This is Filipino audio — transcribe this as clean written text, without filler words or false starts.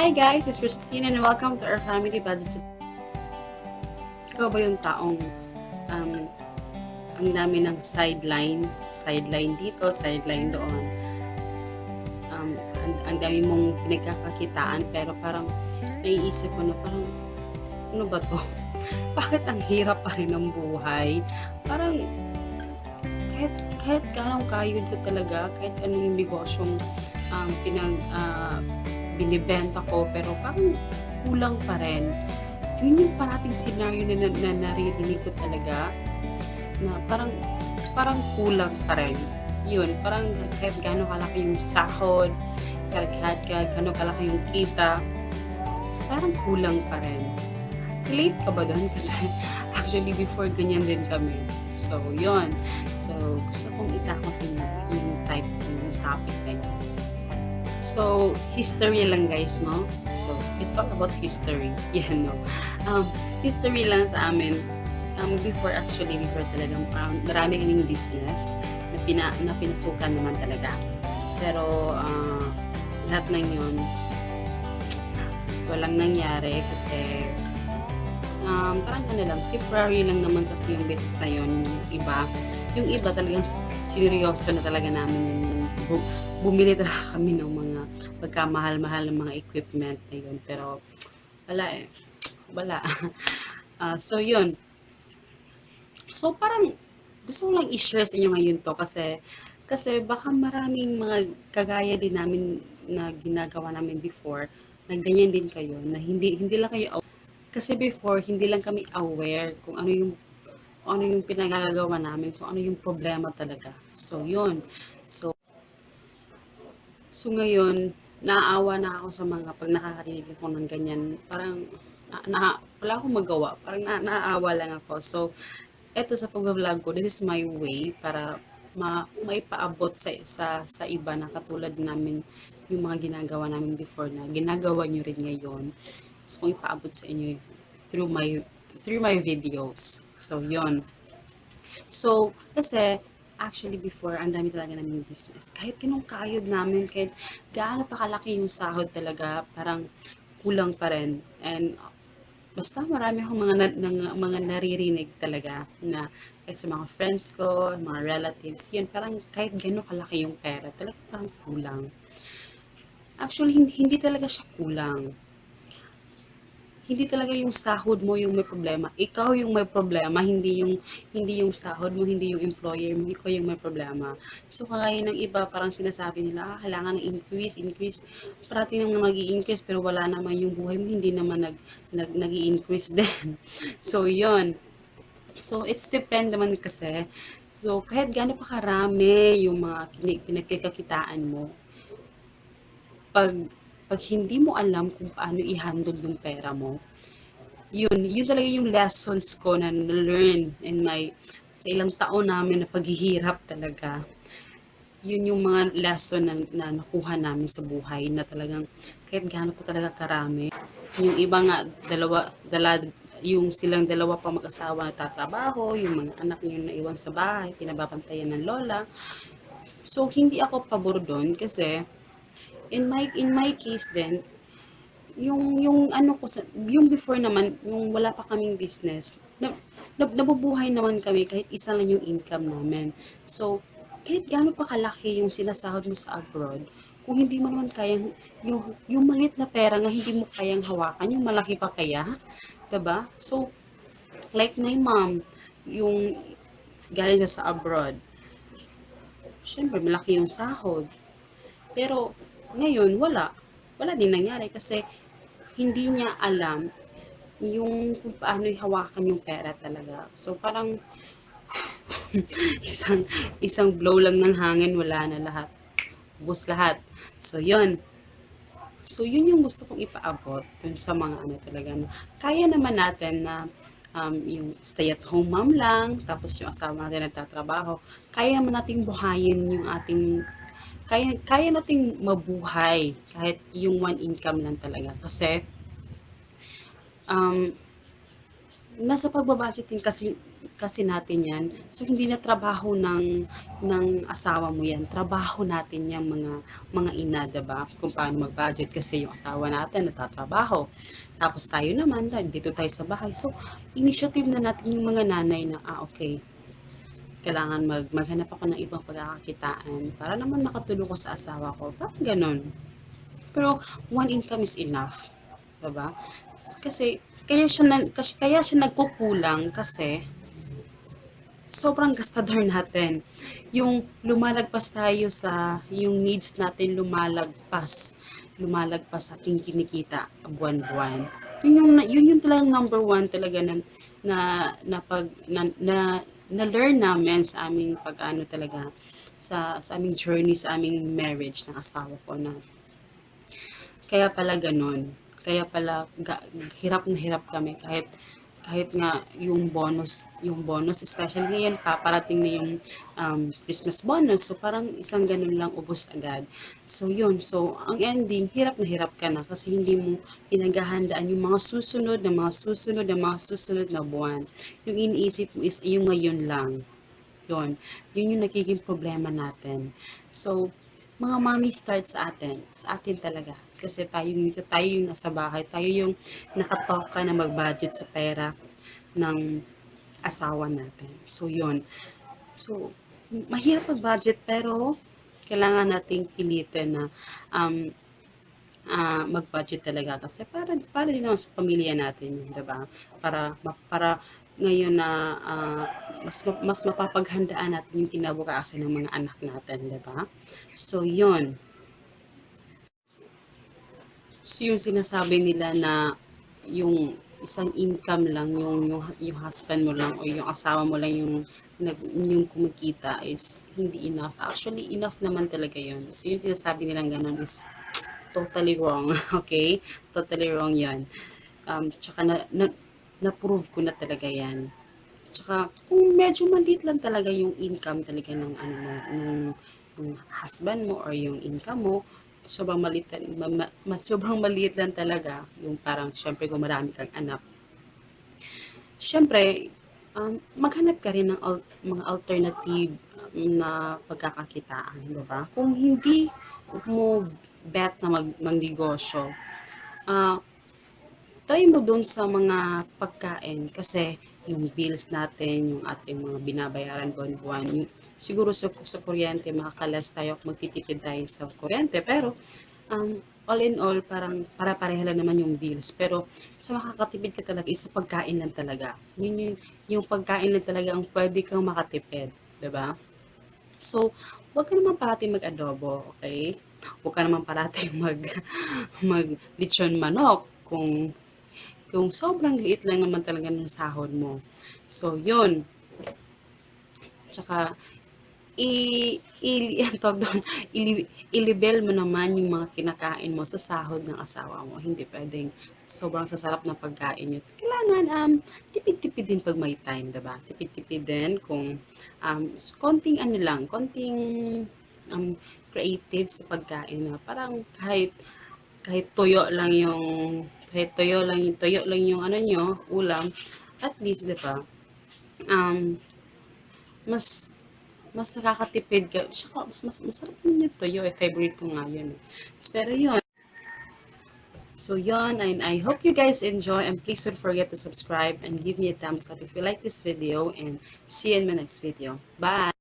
Hi guys, it's Christine and welcome to our family budget. Ikaw ba yung taong um, ang dami ng sideline dito, sideline doon. Ang dami mong pinagkakakitaan pero parang naiisip ko na parang ano ba to? Bakit ang hirap pa rin ng buhay? Parang kahit kahit ganong kayod ko talaga, kahit anong negosyong binibenta ko pero parang kulang pa rin. Yun yung parating scenario na naririnig ko talaga na parang kulang pa rin. Yun, parang kahit gaano kalaki yung sahod, kahit gaano kalaki yung kita, parang kulang pa rin. Relate ka ba doon? Kasi actually before ganyan din kami. So, yun. So, gusto kong itako sa inyo yung topic na yun. So, history lang guys, no? So, it's all about history. Yeah, no? History lang sa amin. Before talagang marami kaming business na pinasukan naman talaga. Pero, lahat ng yun, walang nangyari kasi parang lang, temporary lang naman kasi yung business na yun. Yung iba talagang seryoso na talaga namin yung bumili talaga kami ng mga pagkamahal-mahal ng mga equipment na yun. Pero wala. So yun. So parang gusto ko lang i-share sa inyo ngayon to kasi baka maraming mga kagaya din namin na ginagawa namin before na ganyan din kayo na hindi lang kayo kasi before hindi lang kami aware kung ano yung pinagagawa namin, kung ano yung problema talaga. So yun. So ngayon, naaawa na ako sa mga pag nakakarinig ako ng ganyan, parang wala akong magawa, parang naaawa lang ako. So, eto sa pag-vlog ko, this is my way para maipaabot sa iba na katulad namin yung mga ginagawa namin before na ginagawa nyo rin ngayon. Gusto kong ipaabot sa inyo through my videos. So, yon. So, kasi, actually before, ang dami talaga namin business. Kahit kinong kayod namin, kahit gaano pa kalaki yung sahod talaga, parang kulang pa rin. And basta marami akong mga naririnig talaga na kahit sa mga friends ko, mga relatives, yun, parang kahit gano'n kalaki yung pera, talaga parang kulang. Actually, hindi talaga siya kulang. Hindi talaga yung sahod mo yung may problema. Ikaw yung may problema, hindi yung sahod mo, hindi yung employer mo, ikaw yung may problema. So kagaya ng iba, parang sinasabi nila, kailangan ng increase. Parati naman nag-i-increase pero wala naman yung buhay mo, hindi naman nag-i-increase din. So yon. So it's depend naman kasi. So kahit gaano pa karami yung mga pinagkikakitaan mo, pag pag hindi mo alam kung paano i-handle yung pera mo, yun talaga yung lessons ko na learn sa ilang taon namin na paghihirap talaga. Yun yung mga lesson na nakuha namin sa buhay na talagang kahit gaano po talaga karami. Yung iba nga, yung silang dalawa pa mag-asawa na tatrabaho, yung mga anak nyo na iwan sa bahay, pinababantayan ng lola. So, hindi ako pabor doon kasi in my case din, yung ano ko yung before naman, yung wala pa kaming business, nabubuhay naman kami kahit isa lang yung income namin. So, kahit gaano pa kalaki yung sinasahod mo sa abroad, kung hindi mo naman kayang, yung maliit na pera nga hindi mo kayang hawakan, yung malaki pa kaya, 'di ba? So, like my mom, yung galing na sa abroad, syempre malaki yung sahod. Pero, ngayon, wala din nangyari kasi hindi niya alam yung kung paano hawakan yung pera talaga. So parang isang isang blow lang ng hangin, wala na lahat. Ubos lahat. So yun. So yun yung gusto kong ipaabot dun sa mga ano talaga na kaya naman natin na yung stay at home mom lang, tapos yung asawa natin nagtatrabaho, kaya naman nating buhayin yung ating kaya nating mabuhay kahit yung one income lang talaga kasi um, nasa pagbabudgeting kasi kasi natin yan. So, hindi na trabaho ng asawa mo yan. Trabaho natin yung mga ina, diba? Kung paano mag-budget kasi yung asawa natin natatrabaho. Tapos tayo naman, dito tayo sa bahay. So, initiative na natin yung mga nanay na, okay, kailangan maghanap ako ng ibang pagkakakitaan para naman makatulong ko sa asawa ko. Parang ganun. Pero, one income is enough. Diba? Kasi, kaya siya nagkukulang kasi sobrang gastador natin. Yung lumalagpas tayo sa, yung needs natin lumalagpas sa ating kinikita buwan-buwan. Yun yung talagang number one talaga na learn namin sa aming pag-ano talaga, sa aming journey, sa aming marriage ng asawa ko na kaya pala ganun. Kaya pala hirap na hirap kami kahit nga yung bonus especially ngayon paparating na yung Christmas bonus. So parang isang ganun lang ubos agad. So yun. So ang ending, hirap na hirap ka na kasi hindi mo pinaghahandaan yung mga susunod na buwan. Yung iniisip mo is yung ngayon lang. Yun yung nagiging problema natin. So, mga mommy start sa atin talaga. Kasi tayo yung nasa bahay, tayo yung nakatoka na mag-budget sa pera ng asawa natin. So, yun. So, mahirap mag-budget pero kailangan nating pilitin na um, mag-budget talaga kasi para din naman sa pamilya natin yun, 'di ba? Para ngayon na mas mapapaghandaan natin yung kinabukasan ng mga anak natin, 'di ba? So, yun. So, yung sinasabi nila na yung isang income lang, yung husband mo lang o yung asawa mo lang yung kumikita is hindi enough. Actually, enough naman talaga yun. So, yung sinasabi nilang ganun is totally wrong. Okay? Totally wrong yan. Tsaka na-prove ko na talaga yan. Tsaka, kung medyo maliit lang talaga yung income talaga ng ano mo, ng husband mo or yung income mo, sobrang maliit, sobrang maliit lang talaga, yung parang, syempre, kung marami kang anak. Syempre, maghanap ka rin ng mga alternative na pagkakakitaan, di ba? Kung hindi mo bet na magnegosyo, ah, try mo dun sa mga pagkain kasi yung bills natin, yung ating mga binabayaran buwan-buwan, siguro sa kuryente makakalas tayo, magtitipid tayo sa kuryente, pero all in all, parang para-pareha lang naman yung bills. Pero sa makakatipid ka talaga, is sa pagkain lang talaga. Yung pagkain lang talaga ang pwede kang makatipid, 'di ba? So, huwag ka naman parating mag-adobo, okay? Huwag ka naman parating mag lechon manok kung sobrang liit lang naman talaga ng sahod mo. So, yun. Tsaka, ang tawag doon, i-label mo naman yung mga kinakain mo sa sahod ng asawa mo. Hindi pwedeng sobrang sasarap na pagkain nyo. Kailangan, tipid-tipid din pag may time, diba? Tipid-tipid din kung, konting ano lang, konting, creative sa pagkain na parang kahit tuyo lang yung ano nyo, ulam, at least, di ba, um, mas mas nakakatipid ka. Tsaka, masarap din yung tuyo eh. Favorite ko nga yun eh. Pero yun. So yun, and I hope you guys enjoy, and please don't forget to subscribe and give me a thumbs up if you like this video, and see you in my next video. Bye!